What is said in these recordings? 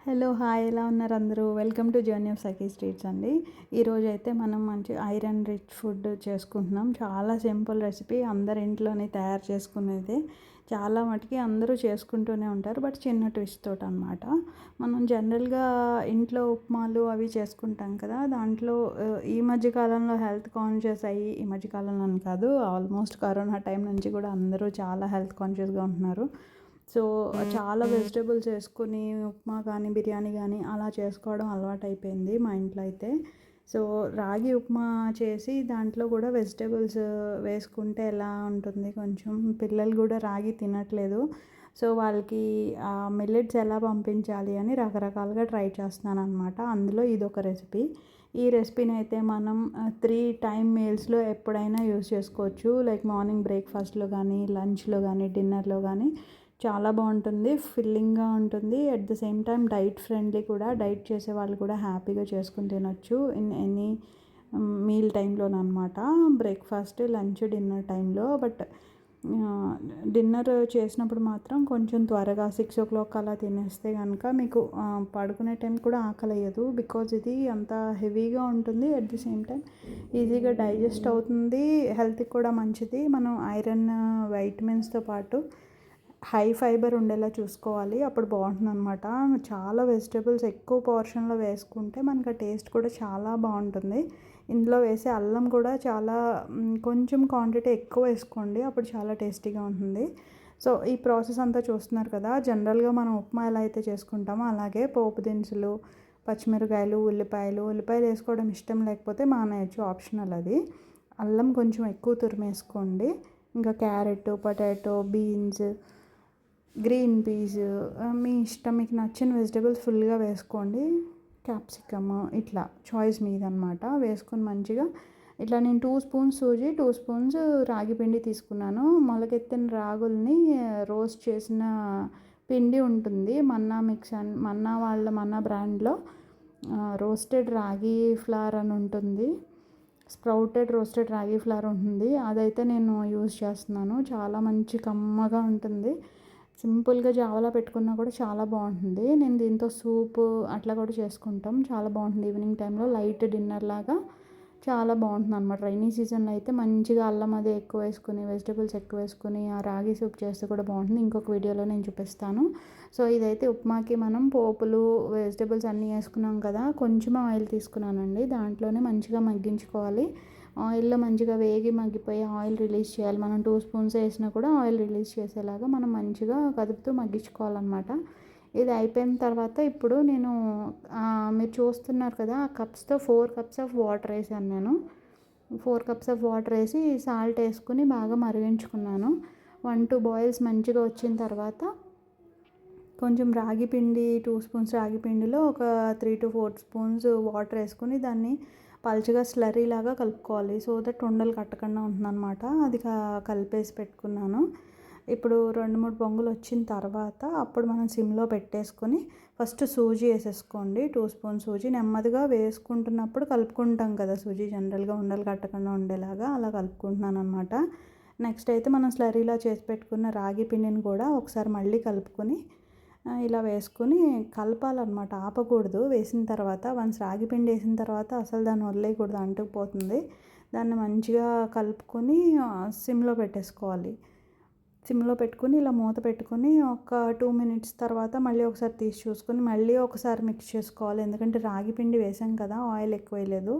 Hello hi ఎలా ఉన్నారు అందరూ? Welcome to journey of Sakhi streets అండి. ఈరోజు అయితే మనం మంచి ఐరన్ రిచ్ ఫుడ్ చేసుకుంటున్నాం. చాలా సింపుల్ రెసిపీ, అందరి ఇంట్లోనే తయారు చేసుకునేది. చాలా మటుకి అందరూ చేసుకుంటూనే ఉంటారు, బట్ చిన్న ట్విస్ట్ తోటి అనమాట. మనం జనరల్గా ఇంట్లో ఉప్మాలు అవి చేసుకుంటాం కదా, దాంట్లో ఈ మధ్య కాలంలో హెల్త్ కాన్షియస్ అయ్యి, ఈ మధ్య కాలంలో అని కాదు, ఆల్మోస్ట్ కరోనా టైం నుంచి కూడా అందరూ చాలా హెల్త్ కాన్షియస్గా ఉంటున్నారు. సో చాలా వెజిటబుల్స్ వేసుకొని ఉప్మా కానీ బిర్యానీ కానీ అలా చేసుకోవడం అలవాటైపోయింది మా ఇంట్లో అయితే. సో రాగి ఉప్మా చేసి దాంట్లో కూడా వెజిటబుల్స్ వేసుకుంటే ఎలా ఉంటుంది, కొంచెం పిల్లలు కూడా రాగి తినట్లేదు. సో వాళ్ళకి మిల్లెట్స్ ఎలా పంపించాలి అని రకరకాలుగా ట్రై చేస్తున్నాను అనమాట. అందులో ఇదొక రెసిపీ. ఈ రెసిపీని అయితే మనం 3 టైమ్ మీల్స్లో ఎప్పుడైనా యూస్ చేసుకోవచ్చు. లైక్ మార్నింగ్ బ్రేక్ఫాస్ట్లో కానీ, లంచ్లో కానీ, డిన్నర్లో కానీ చాలా బాగుంటుంది. ఫిల్లింగ్గా ఉంటుంది. At the same time diet friendly కూడా. డైట్ చేసే వాళ్ళు కూడా హ్యాపీగా చేసుకుని తినొచ్చు ఇన్ ఎనీ మీల్ టైంలోనమాట. బ్రేక్ఫాస్ట్, లంచ్, డిన్నర్ టైంలో. బట్ డిన్నర్ చేసినప్పుడు మాత్రం కొంచెం త్వరగా 6 o'clock అలా తినేస్తే కనుక మీకు పడుకునే టైం కూడా ఆకలేయదు. బికాజ్ ఇది అంత హెవీగా ఉంటుంది. అట్ ది సేమ్ టైం ఈజీగా డైజెస్ట్ అవుతుంది. హెల్త్కి కూడా మంచిది. మనం ఐరన్, వైటమిన్స్తో పాటు హై ఫైబర్ ఉండేలా చూసుకోవాలి, అప్పుడు బాగుంటుందన్నమాట. చాలా వెజిటేబుల్స్ ఎక్కువ పోర్షన్లో వేసుకుంటే మనకు ఆ టేస్ట్ కూడా చాలా బాగుంటుంది. ఇందులో వేసే అల్లం కూడా చాలా కొంచెం క్వాంటిటీ ఎక్కువ వేసుకోండి, అప్పుడు చాలా టేస్టీగా ఉంటుంది. సో ఈ ప్రాసెస్ అంతా చూస్తున్నారు కదా. జనరల్గా మనం ఉప్మా ఎలా అయితే చేసుకుంటామో అలాగే పోపు దినుసులు, పచ్చిమిరకాయలు, ఉల్లిపాయలు వేసుకోవడం ఇష్టం లేకపోతే మానేయచ్చు, ఆప్షనల్ అది. అల్లం కొంచెం ఎక్కువ తురిమేసుకోండి. ఇంకా carrot, potato, beans, green peas, మీ ఇష్టం, మీకు నచ్చిన వెజిటేబుల్స్ ఫుల్గా వేసుకోండి. క్యాప్సికమ్, ఇట్లా చాయిస్ మీద అనమాట. వేసుకొని మంచిగా ఇట్లా నేను 2 స్పూన్స్ సూజీ, 2 స్పూన్స్ రాగి పిండి తీసుకున్నాను. మొలకెత్తిన రాగుల్ని రోస్ట్ చేసిన పిండి ఉంటుంది, మన్నా మిక్స్ అని, మన్నా బ్రాండ్లో రోస్టెడ్ రాగి ఫ్లవర్ అని ఉంటుంది, స్ప్రౌటెడ్ రోస్టెడ్ రాగి ఫ్లవర్ ఉంటుంది. అదైతే నేను యూజ్ చేస్తున్నాను. చాలా మంచి కమ్మగా ఉంటుంది. సింపుల్గా జావలా పెట్టుకున్నా కూడా చాలా బాగుంటుంది. నేను దీంతో సూప్ అట్లా కూడా చేసుకుంటాం, చాలా బాగుంటుంది. ఈవినింగ్ టైంలో లైట్ డిన్నర్ లాగా చాలా బాగుంటుంది అనమాట. రైనీ సీజన్లో అయితే మంచిగా అల్లం అది ఎక్కువ వేసుకుని, వెజిటేబుల్స్ ఎక్కువ వేసుకుని ఆ రాగి సూప్ చేస్తే కూడా బాగుంటుంది. ఇంకొక వీడియోలో నేను చూపిస్తాను. సో ఇదైతే ఉప్మాకి మనం పోపులు, వెజిటేబుల్స్ అన్నీ వేసుకున్నాం కదా, కొంచెం ఆయిల్ తీసుకున్నానండి. దాంట్లోనే మంచిగా మగ్గించుకోవాలి. ఆయిల్లో మంచిగా వేగి మగ్గిపోయి ఆయిల్ రిలీజ్ చేయాలి. మనం 2 స్పూన్స్ వేసినా కూడా ఆయిల్ రిలీజ్ చేసేలాగా మనం మంచిగా కదుపుతూ మగ్గించుకోవాలన్నమాట. ఇది అయిపోయిన తర్వాత ఇప్పుడు నేను మీరు చూస్తున్నారు కదా, ఆ కప్స్తో 4 cups ఆఫ్ వాటర్ వేసాను నేను. 4 cups ఆఫ్ వాటర్ వేసి సాల్ట్ వేసుకుని బాగా మరిగించుకున్నాను. 1-2 బాయిల్స్ మంచిగా వచ్చిన తర్వాత కొంచెం రాగి పిండి, 2 స్పూన్స్ రాగి పిండిలో ఒక 3-4 స్పూన్స్ వాటర్ వేసుకుని దాన్ని పల్చగా స్లరీ లాగా కలుపుకోవాలి. సో దట్ ఉండలు కట్టకుండా ఉంటుందన్నమాట. అది కలిపేసి పెట్టుకున్నాను. ఇప్పుడు 2-3 పొంగులు వచ్చిన తర్వాత అప్పుడు మనం సిమ్లో పెట్టేసుకొని ఫస్ట్ సూజీ వేసేసుకోండి. 2 స్పూన్స్ సూజీ నెమ్మదిగా వేసుకుంటున్నప్పుడు కలుపుకుంటాం కదా, సూజీ జనరల్గా ఉండలు కట్టకుండా ఉండేలాగా అలా కలుపుకుంటున్నాను అనమాట. నెక్స్ట్ అయితే మనం స్లరీలా చేసి పెట్టుకున్న రాగి పిండిని కూడా ఒకసారి మళ్ళీ కలుపుకొని ఇలా వేసుకుని కలపాలన్నమాట, ఆపకూడదు. వేసిన తర్వాత వన్స్ రాగి పిండి వేసిన తర్వాత అసలు దాన్ని వదిలేయకూడదు, అంటుకుపోతుంది. దాన్ని మంచిగా కలుపుకొని సిమ్లో పెట్టేసుకోవాలి. సిమ్లో పెట్టుకుని ఇలా మూత పెట్టుకుని ఒక 2 minutes తర్వాత మళ్ళీ ఒకసారి తీసి చూసుకొని మళ్ళీ ఒకసారి మిక్స్ చేసుకోవాలి. ఎందుకంటే రాగి పిండి వేసాం కదా, ఆయిల్ ఎక్కువ వేయలేదు.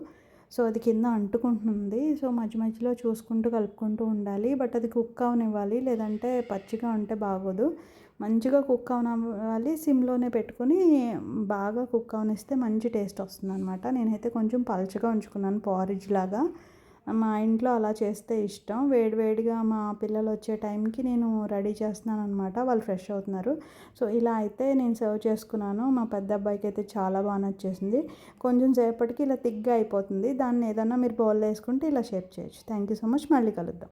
సో అది కింద అంటుకుంటుంది. సో మధ్య మధ్యలో చూసుకుంటూ కలుపుకుంటూ ఉండాలి. బట్ అది కుక్ అవనివ్వాలి, లేదంటే పచ్చిగా ఉంటే బాగోదు. మంచిగా కుక్ అవనివ్వాలి. సిమ్లోనే పెట్టుకుని బాగా కుక్ అవనిస్తే మంచి టేస్ట్ వస్తుంది అనమాట. నేనైతే కొంచెం పలచగా ఉంచుకున్నాను, పారిజ్ లాగా. మా ఇంట్లో అలా చేస్తే ఇష్టం. వేడివేడిగా మా పిల్లలు వచ్చే టైంకి నేను రెడీ చేస్తున్నాను అనమాట. వాళ్ళు ఫ్రెష్ అవుతున్నారు. సో ఇలా అయితే నేను సర్వ్ చేసుకున్నాను. మా పెద్ద అబ్బాయికి అయితే చాలా బాగా నచ్చేసింది. కొంచెం సేపటికి ఇలా థిక్గా అయిపోతుంది. దాన్ని ఏదన్నా మీరు బౌల్లో వేసుకుంటే ఇలా షేప్ చేయొచ్చు. Thank you so much. మళ్ళీ కలుద్దాం.